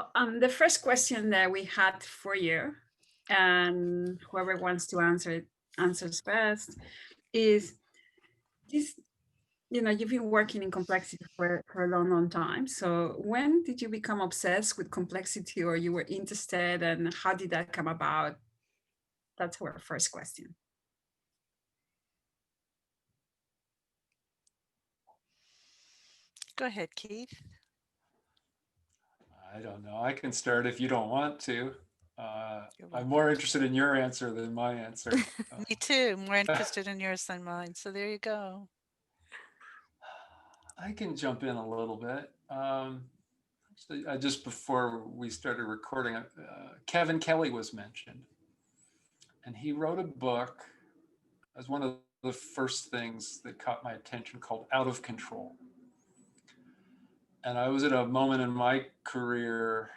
So the first question that we had for you, and whoever wants to answer it answers best, is this, you've been working in complexity for a long, long time. So when did you become obsessed with complexity, or you were interested, and how did that come about? That's our first question. Go ahead, Keith. I don't know. I can start if you don't want to. I'm more interested in your answer than my answer. Me too. More interested in yours than mine. So there you go. I can jump in a little bit. Actually, just before we started recording, Kevin Kelly was mentioned. And he wrote a book as one of the first things that caught my attention called Out of Control. And I was at a moment in my career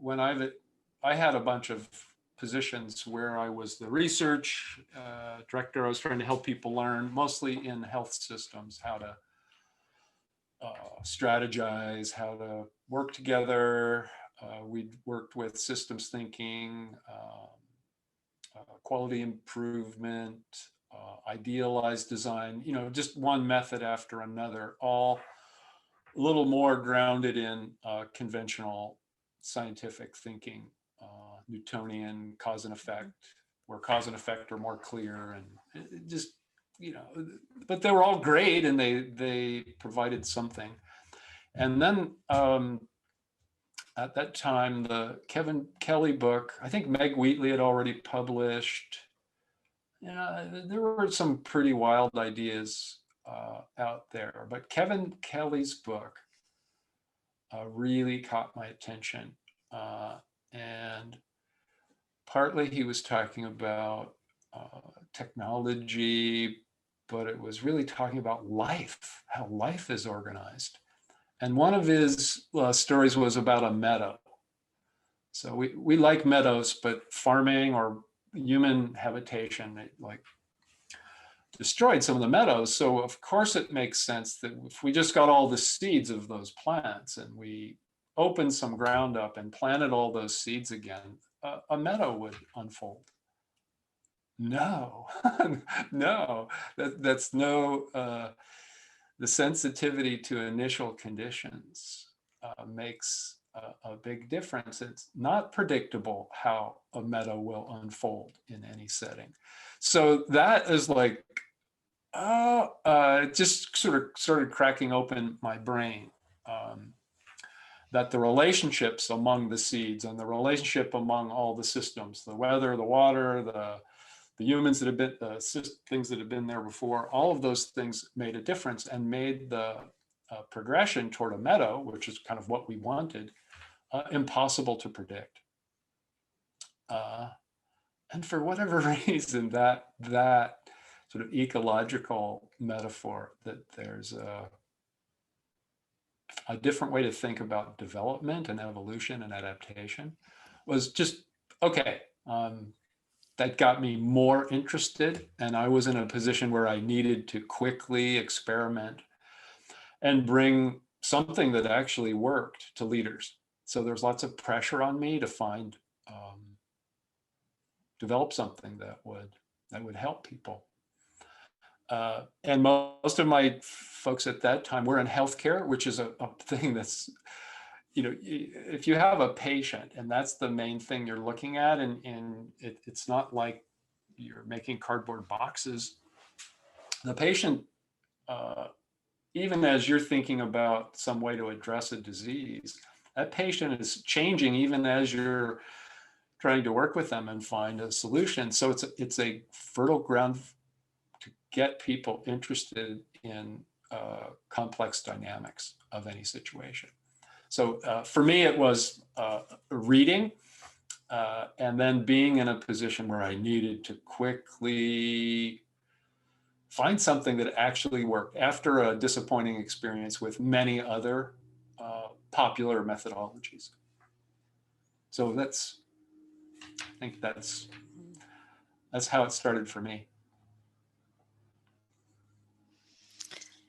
when I had a bunch of positions where I was the research director. I was trying to help people learn, mostly in health systems, how to strategize, how to work together. We'd worked with systems thinking, quality improvement, idealized design, just one method after another, all a little more grounded in conventional scientific thinking, Newtonian cause and effect, where cause and effect are more clear, and it just, but they were all great, and they provided something. And then at that time, the Kevin Kelly book, I think Meg Wheatley had already published. There were some pretty wild ideas out there, but Kevin Kelly's book really caught my attention. And partly he was talking about technology, but it was really talking about life, how life is organized. And one of his stories was about a meadow. So we like meadows, but farming or human habitation, like destroyed some of the meadows. So of course it makes sense that if we just got all the seeds of those plants and we opened some ground up and planted all those seeds again, a meadow would unfold. No, no, that's no, the sensitivity to initial conditions makes a big difference. It's not predictable how a meadow will unfold in any setting. So that is like, it just sort of started cracking open my brain, that the relationships among the seeds and the relationship among all the systems, the weather, the water, the humans that have been, things that have been there before, all of those things made a difference and made the progression toward a meadow, which is kind of what we wanted, impossible to predict. And for whatever reason, that sort of ecological metaphor, that there's a different way to think about development and evolution and adaptation, was just, okay. That got me more interested, and I was in a position where I needed to quickly experiment and bring something that actually worked to leaders. So there's lots of pressure on me to develop something that would help people. And most of my folks at that time were in healthcare, which is a thing that's, if you have a patient and that's the main thing you're looking at, and it's not like you're making cardboard boxes, the patient, even as you're thinking about some way to address a disease, that patient is changing even as you're trying to work with them and find a solution. So it's a fertile ground to get people interested in complex dynamics of any situation. So for me, it was reading and then being in a position where I needed to quickly find something that actually worked after a disappointing experience with many other popular methodologies. So I think that's how it started for me.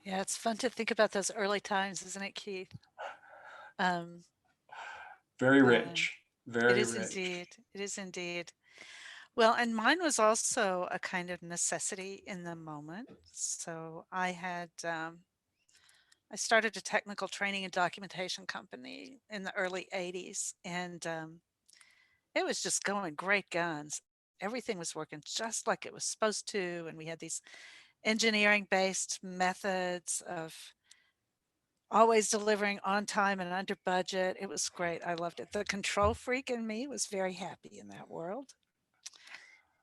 Yeah, it's fun to think about those early times, isn't it, Keith? Very Uh, rich. It Very is rich. indeed. It is indeed. Well, and mine was also a kind of necessity in the moment. So I started a technical training and documentation company in the early 80s, and it was just going great guns. Everything was working just like it was supposed to. And we had these engineering based methods of always delivering on time and under budget. It was great. I loved it. The control freak in me was very happy in that world.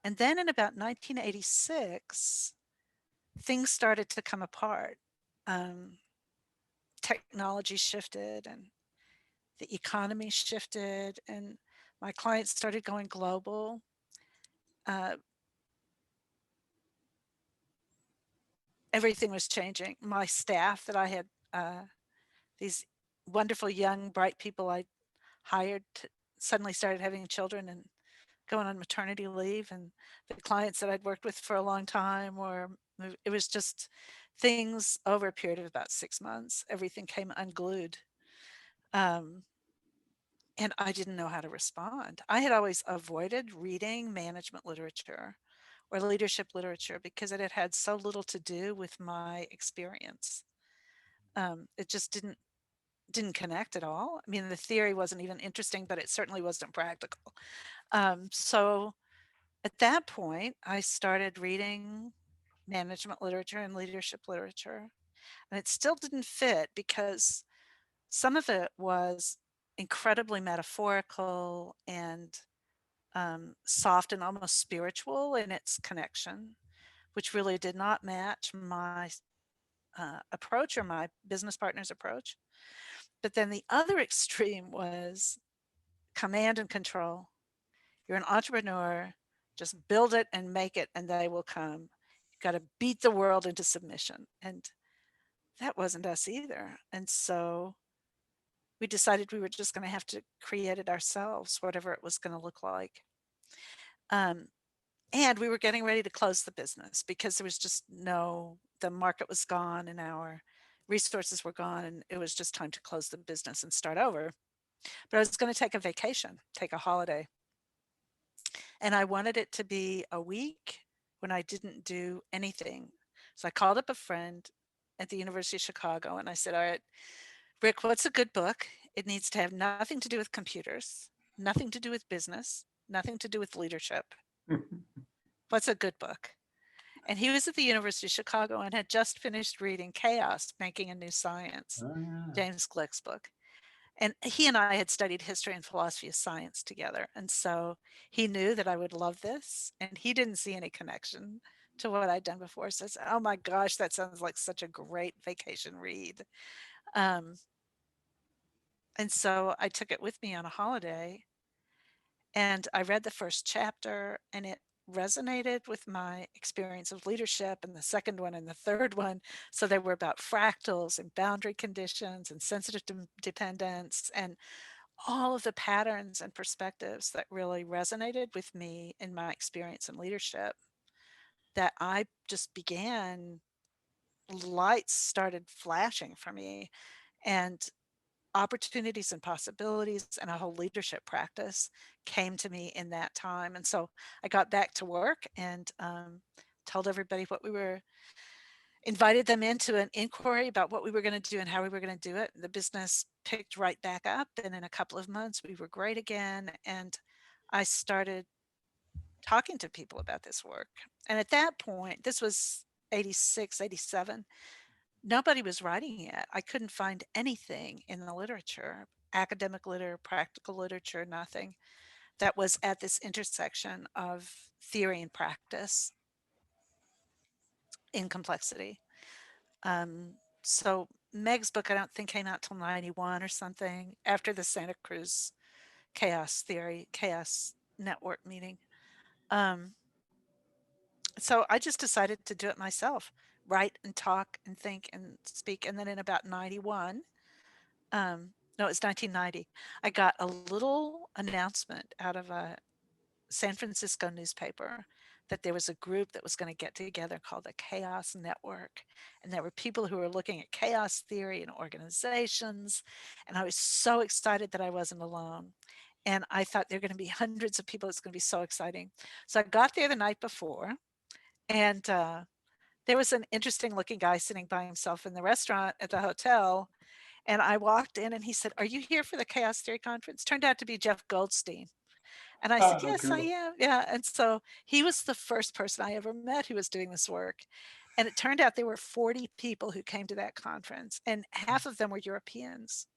And then in about 1986, things started to come apart. Um, Technology shifted and the economy shifted, and my clients started going global. Uh, Everything was changing. My staff that I had, these wonderful young, bright people I hired suddenly started having children and going on maternity leave, and the clients that I'd worked with for a long time it was just things over a period of about 6 months, everything came unglued. Um, and I didn't know how to respond. I had always avoided reading management literature or leadership literature because it had had so little to do with my experience. It just didn't connect at all. I mean, the theory wasn't even interesting, but it certainly wasn't practical. So at that point, I started reading management literature and leadership literature, and it still didn't fit because some of it was incredibly metaphorical and soft and almost spiritual in its connection, which really did not match my approach or my business partner's approach. But then the other extreme was command and control. You're an entrepreneur, just build it and make it, and they will come. You got to beat the world into submission. And that wasn't us either. And so we decided we were just going to have to create it ourselves, whatever it was going to look like. And we were getting ready to close the business because there was just the market was gone and our resources were gone, and it was just time to close the business and start over. But I was going to take a vacation, take a holiday. And I wanted it to be a week when I didn't do anything. So I called up a friend at the University of Chicago and I said, all right, Rick, what's a good book? It needs to have nothing to do with computers, nothing to do with business, nothing to do with leadership. What's a good book? And he was at the University of Chicago and had just finished reading Chaos, Making a New Science, Oh, yeah. James Gleick's book. And he and I had studied history and philosophy of science together. And so he knew that I would love this, and he didn't see any connection to what I'd done before. So I said, oh my gosh, that sounds like such a great vacation read. And so I took it with me on a holiday, and I read the first chapter, and it resonated with my experience of leadership, and the second one and the third one. So they were about fractals and boundary conditions and sensitive dependence and all of the patterns and perspectives that really resonated with me in my experience in leadership, that I just began, lights started flashing for me, and opportunities and possibilities and a whole leadership practice came to me in that time. And so I got back to work and told everybody what we were, invited them into an inquiry about what we were going to do and how we were going to do it. The business picked right back up, and in a couple of months we were great again. And I started talking to people about this work. And at that point, this was 86, 87, nobody was writing yet. I couldn't find anything in the literature, academic literature, practical literature, nothing that was at this intersection of theory and practice in complexity. So Meg's book, I don't think came out till 91 or something, after the Santa Cruz chaos network meeting. So I just decided to do it myself, write and talk and think and speak. And then in about 91, no, it's 1990, I got a little announcement out of a San Francisco newspaper that there was a group that was going to get together called the Chaos Network. And there were people who were looking at chaos theory and organizations. And I was so excited that I wasn't alone. And I thought there were going to be hundreds of people. It's going to be so exciting. So I got there the night before, and there was an interesting looking guy sitting by himself in the restaurant at the hotel. And I walked in and he said, "Are you here for the Chaos Theory Conference?" Turned out to be Jeff Goldstein. And I said, "Yes, I Cool. am." Yeah. And so he was the first person I ever met who was doing this work. And it turned out there were 40 people who came to that conference, and half of them were Europeans,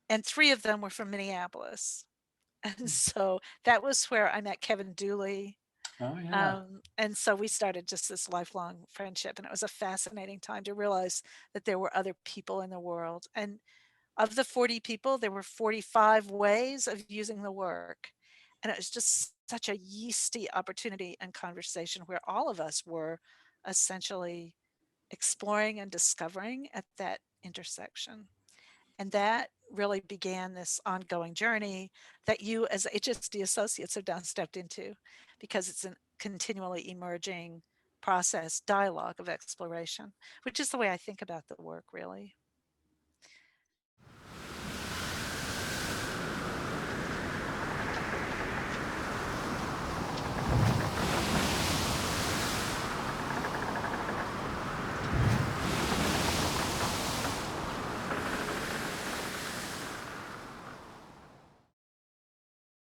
and 3 of them were from Minneapolis. And so that was where I met Kevin Dooley. Oh, yeah. And so we started just this lifelong friendship, and it was a fascinating time to realize that there were other people in the world. And of the 40 people, there were 45 ways of using the work. And it was just such a yeasty opportunity and conversation where all of us were essentially exploring and discovering at that intersection. And that really began this ongoing journey that you as HSD associates have now stepped into, because it's a continually emerging process, dialogue of exploration, which is the way I think about the work, really.